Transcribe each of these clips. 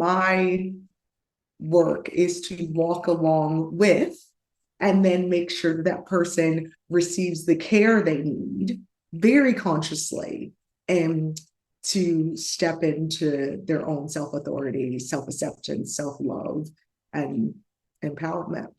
my work is to walk along with and then make sure that that person receives the care they need very consciously, and to step into their own self-authority, self-acceptance, self-love, and empowerment.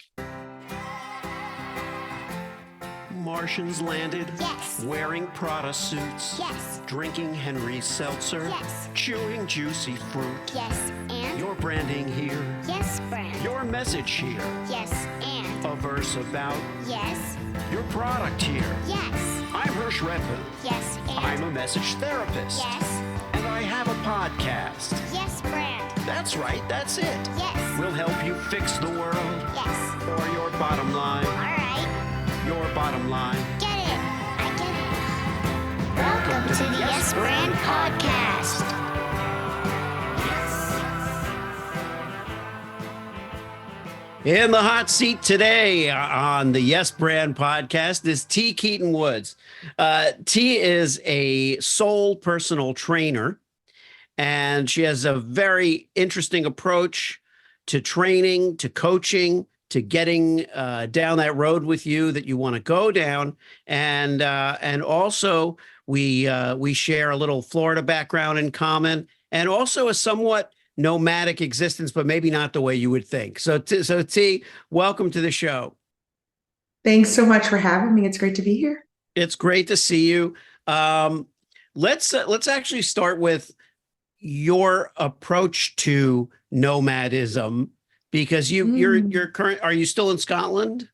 Martians landed? Yes. Wearing Prada suits? Yes. Drinking Henry's seltzer? Yes. Chewing juicy fruit? Yes, and? Your branding here? Yes, brand. Your message here? Yes, and? A verse about? Yes. Your product here? Yes. I'm Hirsch Redford. Yes, and? I'm a message therapist. Yes. And I have a podcast. Yes, brand. That's right, that's it. Yes. We'll help you fix the world. Yes. Or your bottom line. All right. Your bottom line. Get it. I get it. Welcome to the Yes Brand Podcast. In the hot seat today on the Yes Brand Podcast is Keaton-Woods. T is a soul personal trainer, and she has a very interesting approach to training, to coaching, to getting down that road with you that you want to go down. And also we share a little Florida background in common, and also a somewhat nomadic existence, but maybe not the way you would think. So T, welcome to the show. Thanks so much for having me. It's great to be here. It's great to see you. Let's actually start with your approach to nomadism, because you're current. Are you still in Scotland?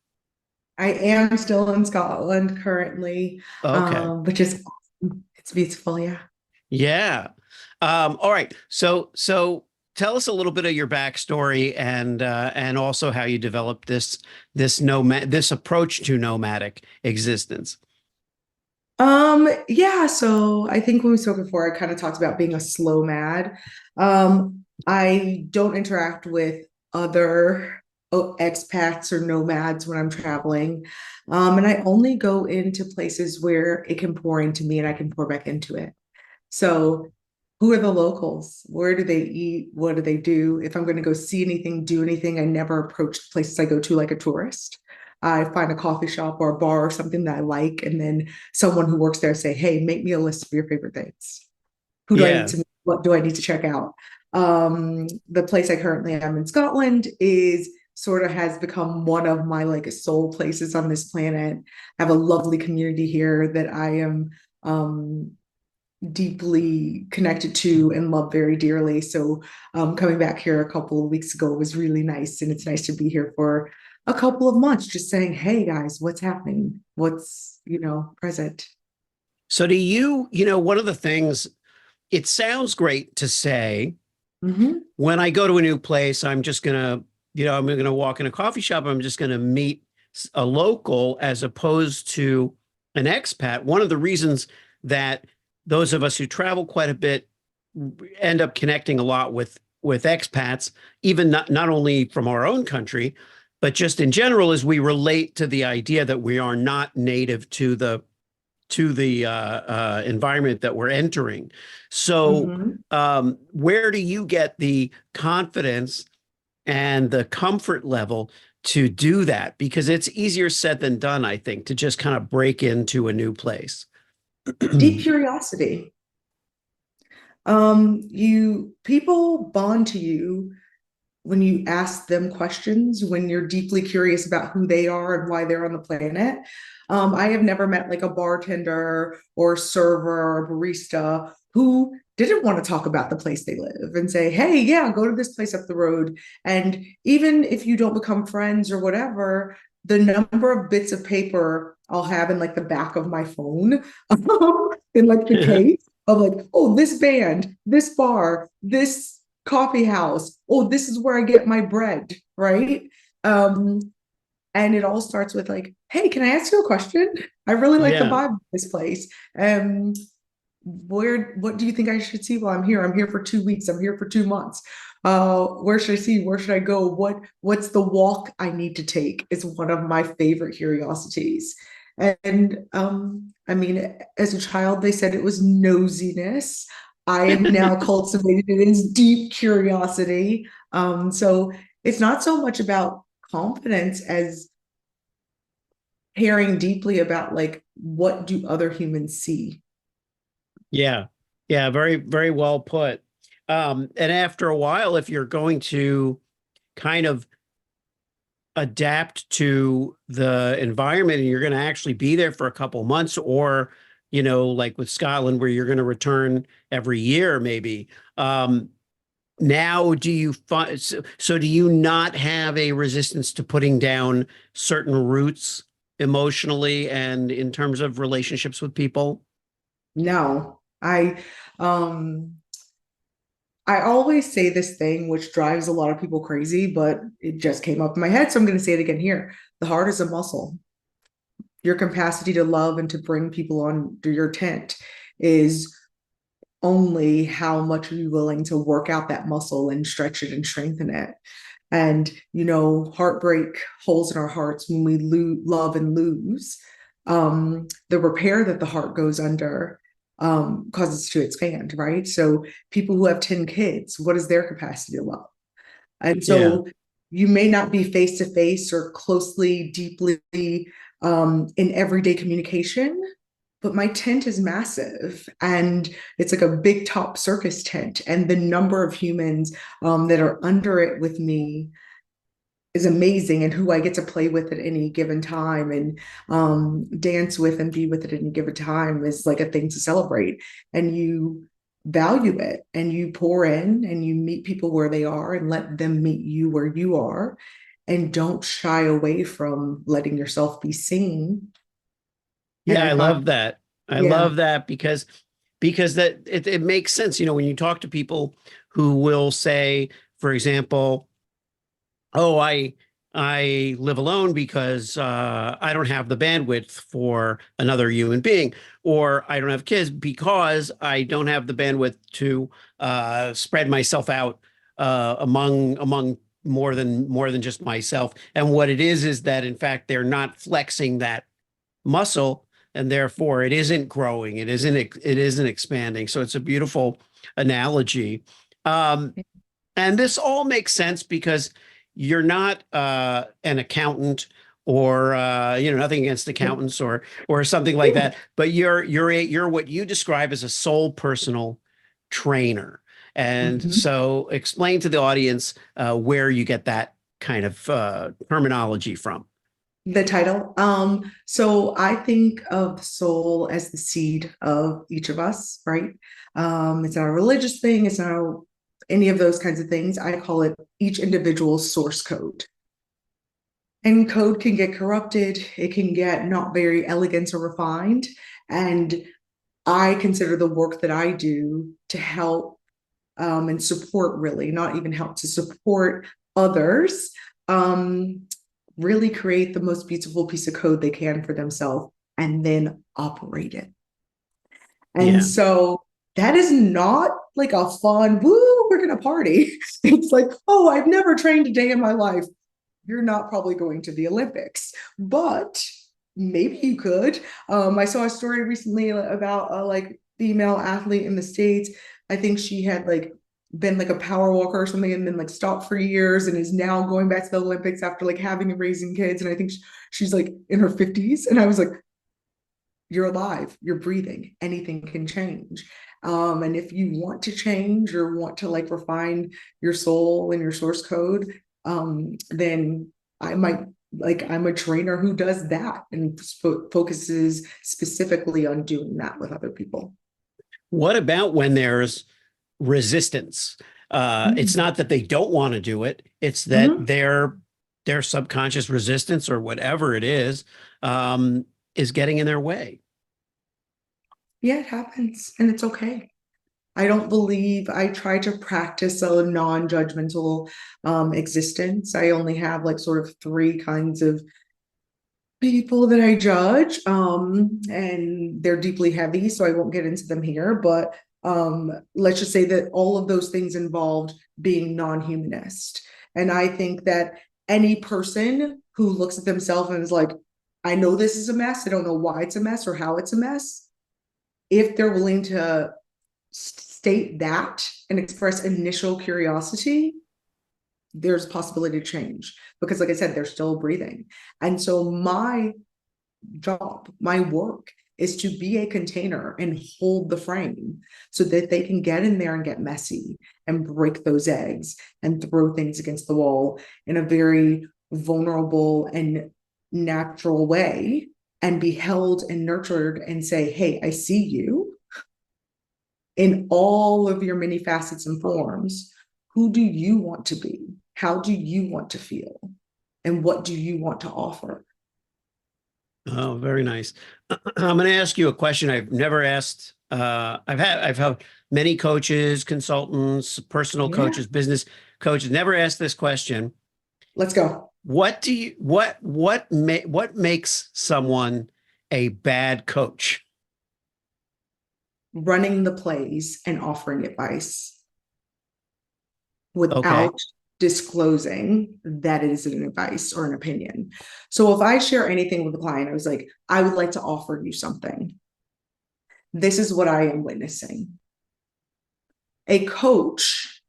I am still in Scotland currently, Okay. which is awesome. It's beautiful. Yeah. Yeah. All right. So tell us a little bit of your backstory, and also how you developed this approach to nomadic existence. Yeah, so I think when we spoke before, I kind of talked about being a slow mad. I don't interact with other expats or nomads when I'm traveling. And I only go into places where it can pour into me and I can pour back into it. So who are the locals? Where do they eat? What do they do? If I'm going to go see anything, do anything, I never approach the places I go to like a tourist. I find a coffee shop or a bar or something that I like, and then someone who works there say, "Hey, make me a list of your favorite things. Who do I need to meet? What do I need to check out?" The place I currently am in Scotland is sort of has become one of my like soul places on this planet. I have a lovely community here that I am deeply connected to and love very dearly. So coming back here a couple of weeks ago was really nice, and it's nice to be here for a couple of months, just saying, "Hey guys, what's happening? What's, present?" So do you, one of the things, it sounds great to say, when I go to a new place, I'm just going to, I'm going to walk in a coffee shop. I'm just going to meet a local as opposed to an expat. One of the reasons that those of us who travel quite a bit end up connecting a lot with expats, even not only from our own country, but just in general, is we relate to the idea that we are not native to the environment that we're entering. So where do you get the confidence and the comfort level to do that? Because it's easier said than done, I think, to just kind of break into a new place. Deep curiosity. People bond to you when you ask them questions, when you're deeply curious about who they are and why they're on the planet. I have never met like a bartender or server or barista who didn't want to talk about the place they live and say, "Hey, yeah, go to this place up the road." And even if you don't become friends or whatever, the number of bits of paper I'll have in like the back of my phone, in like the case of like, "Oh, this band, this bar, this coffee house. Oh, this is where I get my bread," right? And it all starts with like, "Hey, can I ask you a question? I really like the vibe of this place. What do you think I should see while I'm here? I'm here for 2 weeks. I'm here for 2 months. Where should I see? Where should I go? What's the walk I need to take?" Is one of my favorite curiosities. And I mean, as a child, they said it was nosiness. I have now cultivated this deep curiosity. So it's not so much about confidence as caring deeply about like what do other humans see. Yeah. Yeah. Very, very well put. And after a while, if you're going to kind of adapt to the environment and you're going to actually be there for a couple months, or, like with Scotland, where you're going to return every year, maybe. Now, do you find so do you not have a resistance to putting down certain roots emotionally and in terms of relationships with people? No, um I always say this thing which drives a lot of people crazy, but it just came up in my head, so I'm going to say it again here. The heart is a muscle. Your capacity to love and to bring people under your tent is only how much are you willing to work out that muscle and stretch it and strengthen it. And heartbreak, holes in our hearts when we love and lose, the repair that the heart goes under causes it to expand, right? So people who have 10 kids, what is their capacity to love? And Yeah. so you may not be face to face or closely, deeply in everyday communication, but my tent is massive and it's like a big top circus tent. And the number of humans that are under it with me is amazing, and who I get to play with at any given time and dance with and be with at any given time is like a thing to celebrate. And you value it and you pour in and you meet people where they are and let them meet you where you are, and don't shy away from letting yourself be seen. And Yeah, I I find, love that. I yeah. love that because that it makes sense. When you talk to people who will say, for example, oh, I live alone because I don't have the bandwidth for another human being, or I don't have kids because I don't have the bandwidth to spread myself out among more than just myself. And what it is that in fact they're not flexing that muscle, and therefore it isn't growing, it isn't expanding. So it's a beautiful analogy. Um, and this all makes sense because you're not an accountant, or nothing against accountants or something like that, but you're what you describe as a soul personal trainer. And Mhm. so explain to the audience where you get that kind of terminology from. The title. So I think of the soul as the seed of each of us, right? It's not a religious thing, it's not any of those kinds of things. I call it each individual's source code. And code can get corrupted, it can get not very elegant or refined. And I consider the work that I do to help and support, really, not even help, to support others really create the most beautiful piece of code they can for themselves and then operate it. And Yeah. so that is not like a fun, woo, we're going to party. It's like, oh, I've never trained a day in my life. You're not probably going to the Olympics, but maybe you could. I saw a story recently about a like female athlete in the States. I think she had like been like a power walker or something and then like stopped for years and is now going back to the Olympics after like having and raising kids. And I think she's like in her 50s. And I was like, you're alive, you're breathing, anything can change. And if you want to change or want to like refine your soul and your source code, then I might like I'm a trainer who does that and focuses specifically on doing that with other people. What about when there's resistance? It's Mm-hmm. not that they don't want to do it; it's that Mm-hmm. their subconscious resistance or whatever it is getting in their way. Yeah, it happens and it's okay. I don't believe I try to practice a non-judgmental existence. I only have like sort of three kinds of people that I judge, and they're deeply heavy, so I won't get into them here. But let's just say that all of those things involved being non-humanist. And I think that any person who looks at themselves and is like, I know this is a mess, I don't know why it's a mess or how it's a mess, if they're willing to state that and express initial curiosity, there's a possibility to change. Because like I said, they're still breathing. And so my job, my work is to be a container and hold the frame so that they can get in there and get messy and break those eggs and throw things against the wall in a very vulnerable and natural way, and be held and nurtured and say, hey, I see you in all of your many facets and forms. Who do you want to be? How do you want to feel? And what do you want to offer? Oh, very nice. I'm going to ask you a question I've never asked. I've had many coaches, consultants, personal Yeah. coaches, business coaches, never asked this question. Let's go. What makes someone a bad coach? Running the plays and offering advice Okay. without disclosing that it is an advice or an opinion. So if I share anything with a client, I was like, I would like to offer you something. This is what I am witnessing. A coach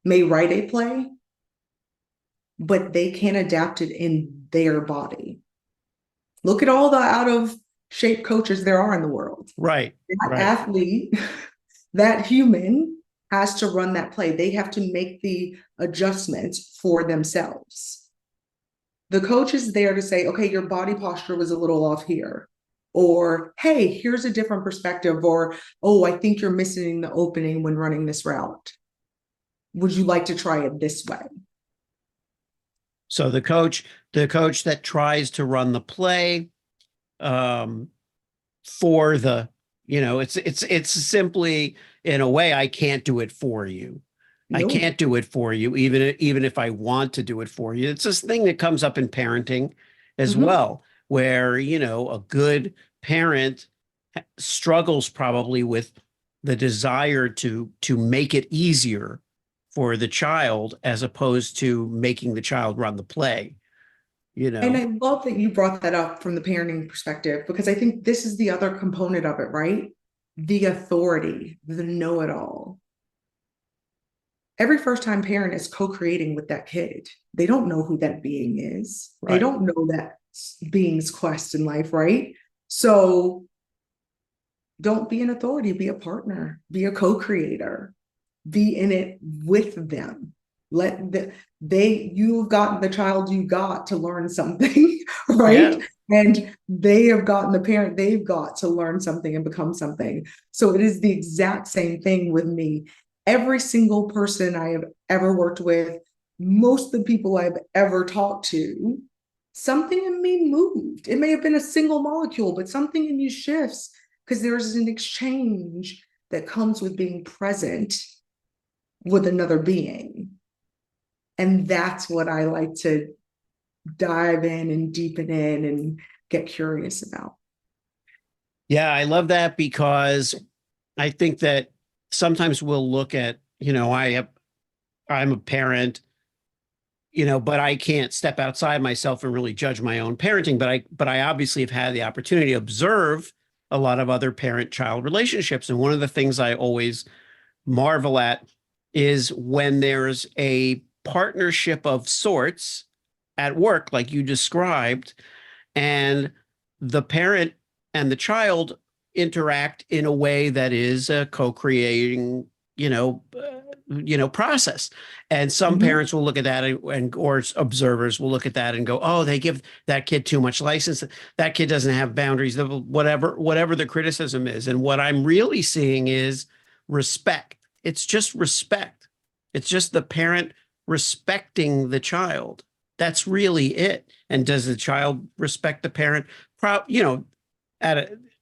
may write a play, but they can't adapt it in their body. Look at all the out of shape coaches there are in the world. Right. That Right. athlete, that human has to run that play. They have to make the adjustments for themselves. The coach is there to say, okay, your body posture was a little off here. Or, hey, here's a different perspective. Or, oh, I think you're missing the opening when running this route. Would you like to try it this way? So the coach that tries to run the play, for the, it's simply, in a way, I can't do it for you. I No. can't do it for you, even if I want to do it for you. It's this thing that comes up in parenting as well, where, a good parent struggles probably with the desire to make it easier for the child as opposed to making the child run the play. And I love that you brought that up from the parenting perspective, because I think this is the other component of it, right? The authority, the know-it-all. Every first-time parent is co-creating with that kid. They don't know who that being is. Right. They don't know that being's quest in life, right? So don't be an authority, be a partner, be a co-creator, be in it with them. You've gotten the child you got to learn something, right? Yeah. And they have gotten the parent they've got to learn something and become something. So it is the exact same thing with me. Every single person I have ever worked with, most of the people I've ever talked to, something in me moved. It may have been a single molecule, but something in you shifts because there's an exchange that comes with being present with another being. And that's what I like to dive in and deepen in and get curious about. Yeah, I love that, because I think that sometimes we'll look at, I'm a parent, but I can't step outside myself and really judge my own parenting. But I obviously have had the opportunity to observe a lot of other parent-child relationships. And one of the things I always marvel at is when there's a partnership of sorts at work, like you described, and the parent and the child interact in a way that is a co-creating, process. And some parents will look at that or observers will look at that and go, oh, they give that kid too much license. That kid doesn't have boundaries, whatever the criticism is. And what I'm really seeing is respect. It's just respect. It's just the parent respecting the child. That's really it. And does the child respect the parent?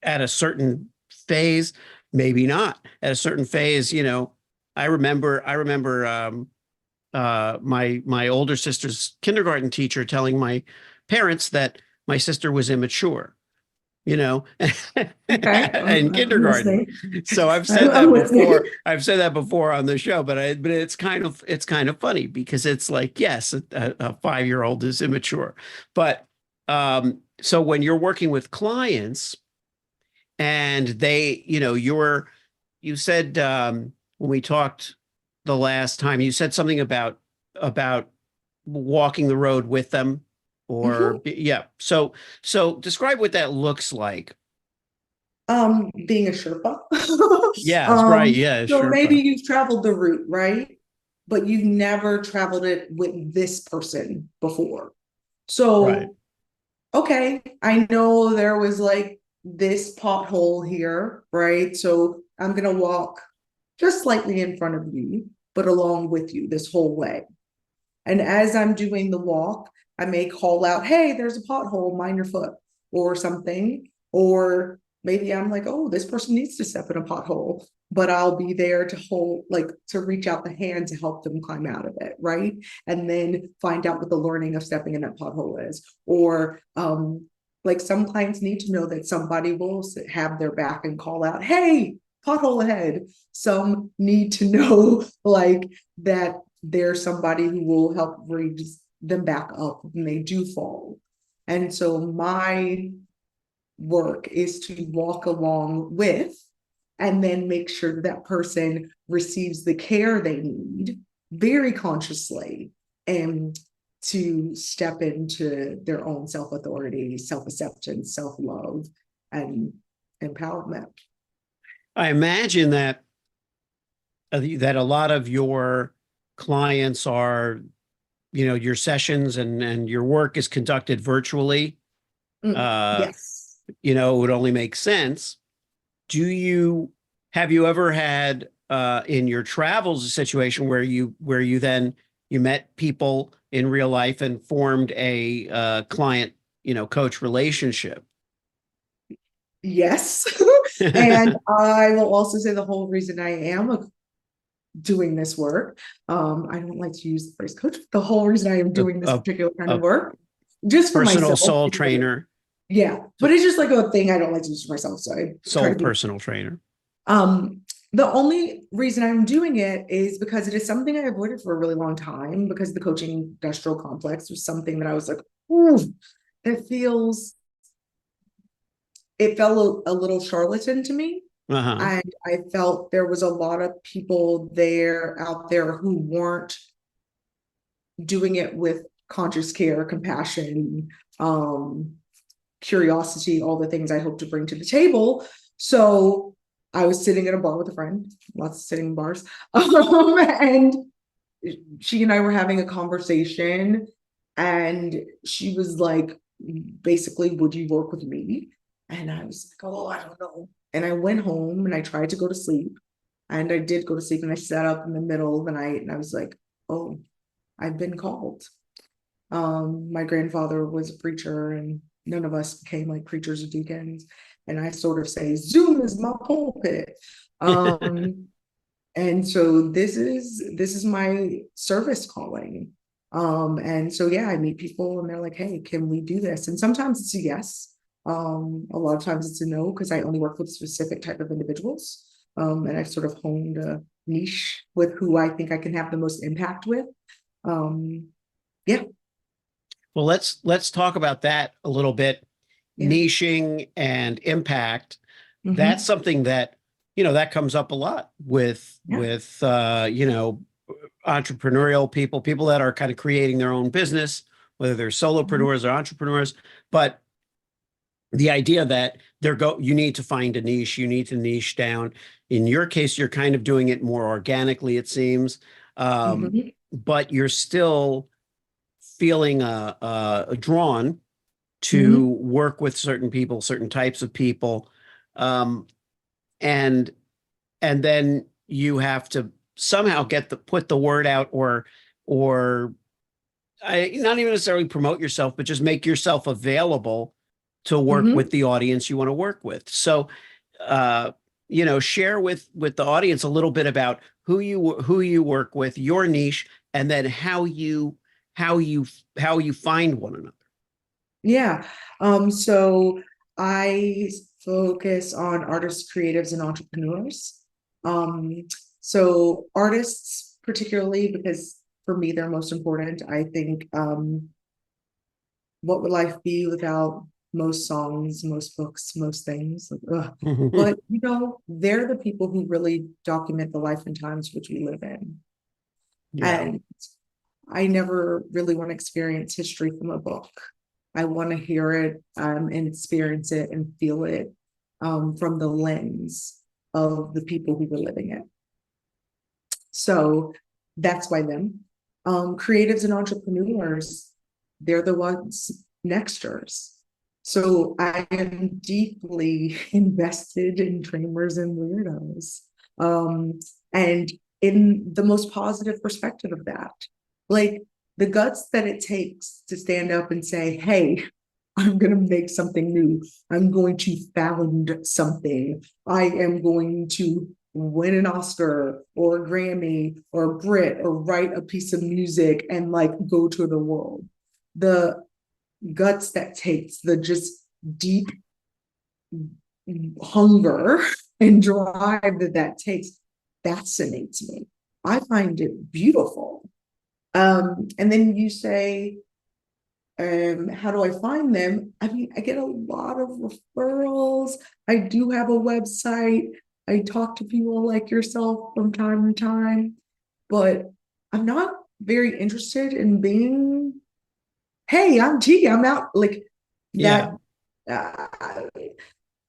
At a certain phase, maybe not. At a certain phase, I remember my older sister's kindergarten teacher telling my parents that my sister was immature, Okay. in kindergarten. So I've said that before. I've said that before on the show, but it's kind of funny because it's like, yes, a 5-year-old is immature, but so when you're working with clients and they, you said when we talked the last time, you said something about walking the road with them, or Mhm. yeah. So describe what that looks like. Being a Sherpa. Yes, right. Um, Yeah, so maybe Sherpa. you've traveled the route, right? But you've never traveled it with this person before. Right. So, okay, I know there was like this pothole here, right? So I'm gonna walk just slightly in front of you, but along with you this whole way. And as I'm doing the walk, I may call out, hey, there's a pothole, mind your foot, or something. Or maybe I'm like, oh, this person needs to step in a pothole, but I'll be there to hold, like to reach out the hand to help them climb out of it, right? And then find out what the learning of stepping in that pothole is. Or like some clients need to know that somebody will have their back and call out, hey, pothole ahead. Some need to know like that there's somebody who will help raise them back up when they do fall. And so my work is to walk along with and then make sure that person receives the care they need very consciously and to step into their own self-authority, self-acceptance, self-love, and empowerment. I imagine that a lot of your clients are, your sessions and your work is conducted virtually. Uh, Yes. it would only make sense. Have you ever had in your travels a situation where you then you met people in real life and formed a client, coach relationship? Yes. And I will also say the whole reason I am doing this work, I don't like to use the phrase coach, the whole reason I am a, doing this a, particular kind of a work, just for personal myself. soul trainer, Yeah, but it's just like a thing I don't like to use for myself. So I try soul to be. personal trainer. Um, the only reason I'm doing it is because it is something I avoided for a really long time because the coaching industrial complex was something that I was like, ooh, it feels, it felt a little charlatan to me. Uh-huh. And I felt there was a lot of people there out there who weren't doing it with conscious care, compassion, um, curiosity, all the things I hope to bring to the table. So I was sitting at a bar with a friend, lots of sitting in bars, and she and I were having a conversation, and she was like, basically, would you work with me? And I was like, oh, I don't know. And I went home and I tried to go to sleep. And I did go to sleep and I sat up in the middle of the night and I was like, oh, I've been called. My grandfather was a preacher and none of us became like preachers or deacons. And I sort of say, Zoom is my pulpit. Um, and so this is my service calling. And so yeah, I meet people and they're like, hey, can we do this? And sometimes it's a yes. A lot of times it's a no, because I only work with specific type of individuals. And I've sort of honed a niche with who I think I can have the most impact with. Um, yeah, Well, let's talk about that a little bit. yeah. Niching and impact. That's Hmm. something that comes up a lot with Yeah. entrepreneurial people that are kind of creating their own business, whether they're Mhm. solopreneurs or entrepreneurs. But the idea that you need to find a niche, you need to niche down. In your case, you're kind of doing it more organically, it seems, Mhm. but you're still feeling drawn to Mhm. work with certain people, certain types of people, um, and and then you have to somehow put the word out, or not even necessarily promote yourself, but just make yourself available to work with Mhm. the audience you want to work with. So, uh, share with the audience a little bit about who you work with, your niche, and then how you how you find one another. Yeah. So I focus on artists, creatives, and entrepreneurs. Um, so artists, particularly because for me they're most important. I think what would life be without most songs, most books, most things. Like, ugh. But they're the people who really document the life and times which we live in. Yeah. And I never really want to experience history from a book. I want to hear it and experience it and feel it from the lens of the people who were living it. So that's why them. Creatives and entrepreneurs, they're the ones nexters. So I am deeply invested in dreamers and weirdos. And in the most positive perspective of that, like the guts that it takes to stand up and say, hey, I'm going to make something new. I'm going to found something. I am going to win an Oscar or a Grammy or a Brit or write a piece of music and like go to the world. The guts that takes, the just deep hunger and drive that takes fascinates me. I find it beautiful. And then you say, how do I find them? I mean, I get a lot of referrals. I do have a website. I talk to people like yourself from time to time, but I'm not very interested in being, hey, I'm T, I'm out like Yeah. that.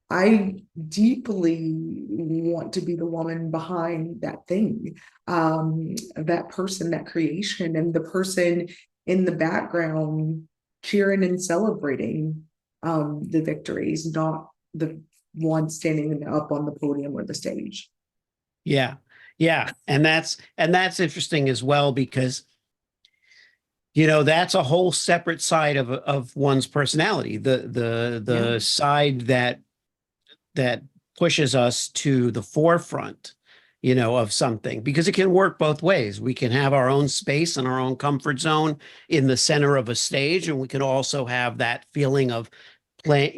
I deeply want to be the woman behind that thing, that person, that creation, and the person in the background cheering and celebrating the victories, not the one standing up on the podium or the stage. Yeah. Yeah. And that's interesting as well, because that's a whole separate side of one's personality. The Yeah. side that pushes us to the forefront, of something, because it can work both ways. We can have our own space and our own comfort zone in the center of a stage, and we can also have that feeling of play,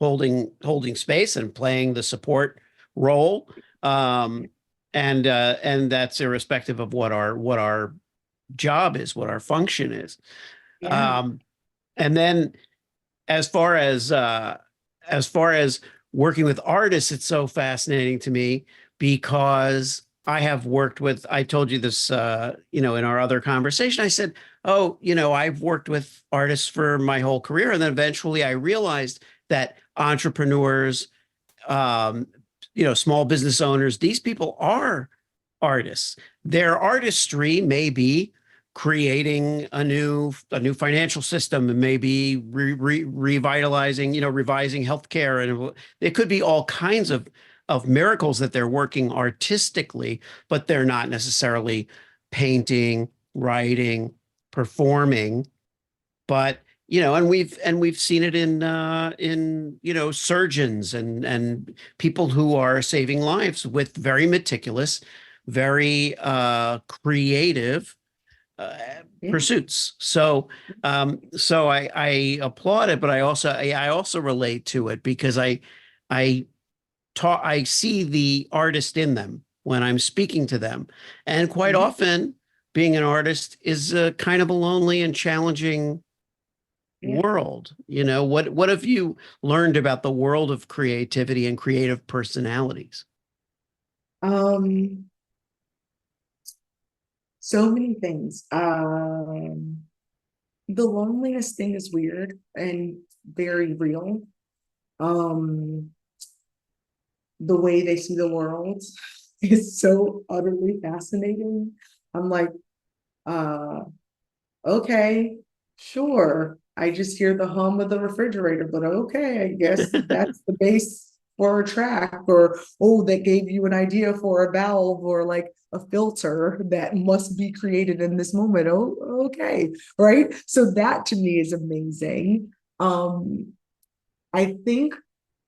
holding space and playing the support role. And that's irrespective of what our job is, what our function is. Yeah. And then as far as working with artists, it's so fascinating to me because I told you this, in our other conversation. I said, oh, I've worked with artists for my whole career. And then eventually I realized that entrepreneurs, um, small business owners, these people are artists. Their artistry may be creating a new financial system, and maybe revitalizing, revising healthcare, and it could be all kinds of miracles that they're working artistically, but they're not necessarily painting, writing, performing. But and we've seen it in surgeons and people who are saving lives with very meticulous, very creative uh, Yeah. pursuits. So I applaud it, but I also relate to it because I I see the artist in them when I'm speaking to them, and quite Mhm. often being an artist is a kind of a lonely and challenging Yeah. world. What have you learned about the world of creativity and creative personalities? Um, so many things. The loneliness thing is weird and very real. Um, the way they see the world is so utterly fascinating. I'm like, uh, okay, sure. I just hear the hum of the refrigerator, but okay, I guess that's the base for a track, or oh, that gave you an idea for a valve or like a filter that must be created in this moment. Oh, okay, right. So that to me is amazing. I think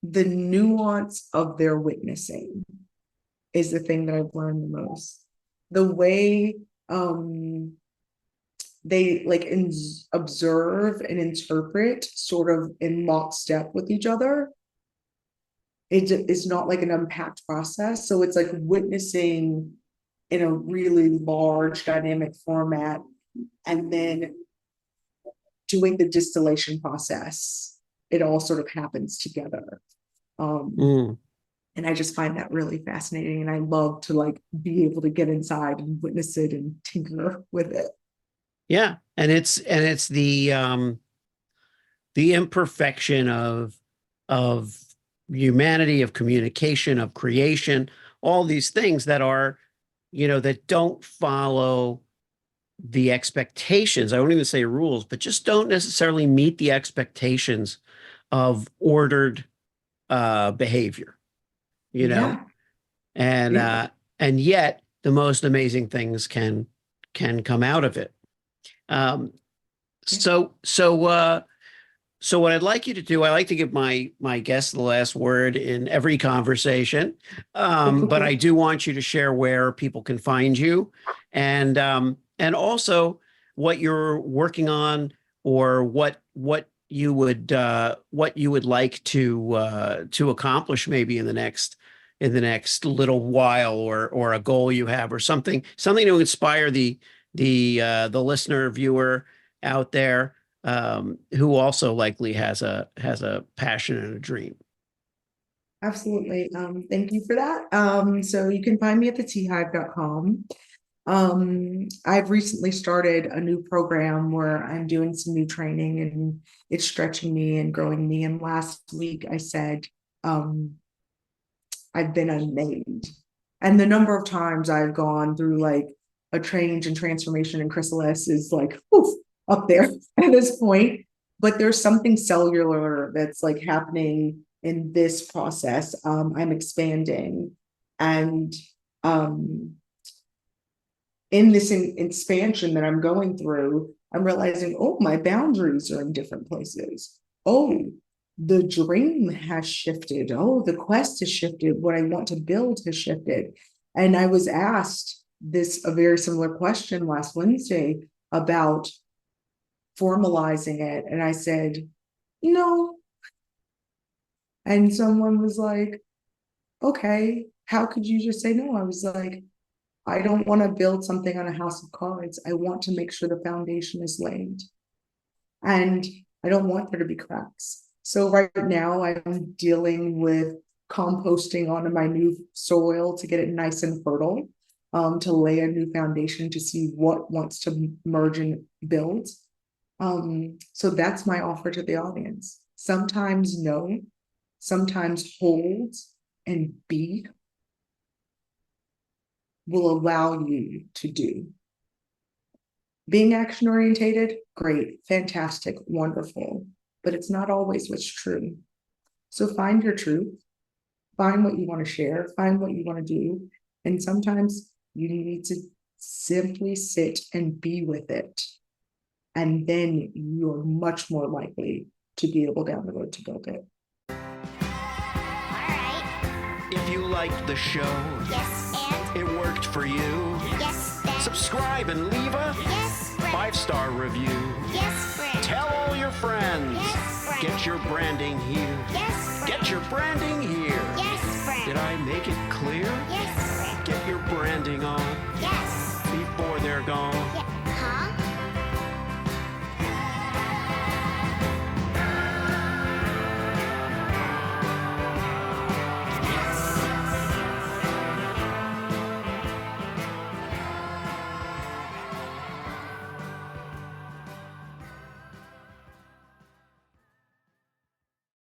the nuance of their witnessing is the thing that I've learned the most. The way they like observe and interpret sort of in lockstep with each other. It is not like an unpacked process. So it's like witnessing in a really large dynamic format and then doing the distillation process it all sort of happens together. Mm. And I just find that really fascinating. And I love to like be able to get inside and witness it and tinker with it. Yeah. And it's the imperfection of humanity, of communication, of creation, all these things that are, that don't follow the expectations. I won't even say rules, but just don't necessarily meet the expectations of ordered behavior, Yeah. and Yeah. and yet the most amazing things can come out of it. Um, so so so what I'd like you to do, I like to give my guests the last word in every conversation, but I do want you to share where people can find you, and also what you're working on, or what you would like to accomplish maybe in the next little while, or a goal you have, or something to inspire the listener, viewer out there, who also likely has a passion and a dream. Absolutely. Thank you for that. So you can find me at theteahive.com. I've recently started a new program where I'm doing some new training, and it's stretching me and growing me. And last week I said, I've been unmade. And the number of times I've gone through like a change and transformation in chrysalis is like oof, up there at this point. But there's something cellular that's like happening in this process. I'm expanding, and in this expansion that I'm going through, I'm realizing, oh, my boundaries are in different places. Oh, the dream has shifted. Oh, the quest has shifted. What I want to build has shifted. And I was asked a very similar question last Wednesday about formalizing it. And I said, no. And someone was like, okay, how could you just say no? I was like, I don't want to build something on a house of cards. I want to make sure the foundation is laid. And I don't want there to be cracks. So right now I'm dealing with composting onto my new soil to get it nice and fertile, to lay a new foundation to see what wants to merge and build. So that's my offer to the audience. Sometimes no, sometimes hold and be will allow you to do. Being action orientated, great, fantastic, wonderful, but it's not always what's true. So find your truth, find what you want to share, find what you want to do. And sometimes you need to simply sit and be with it. And then you're much more likely to be able down the road to build it. All right. If you liked the show, Yes, and it worked for you, yes, then subscribe and leave a yes, friend. 5-star review. Yes, friend. Tell all your friends. Yes, friend. Get your branding here. Yes, friend. Get your branding here. Yes, friend. Did I make it clear?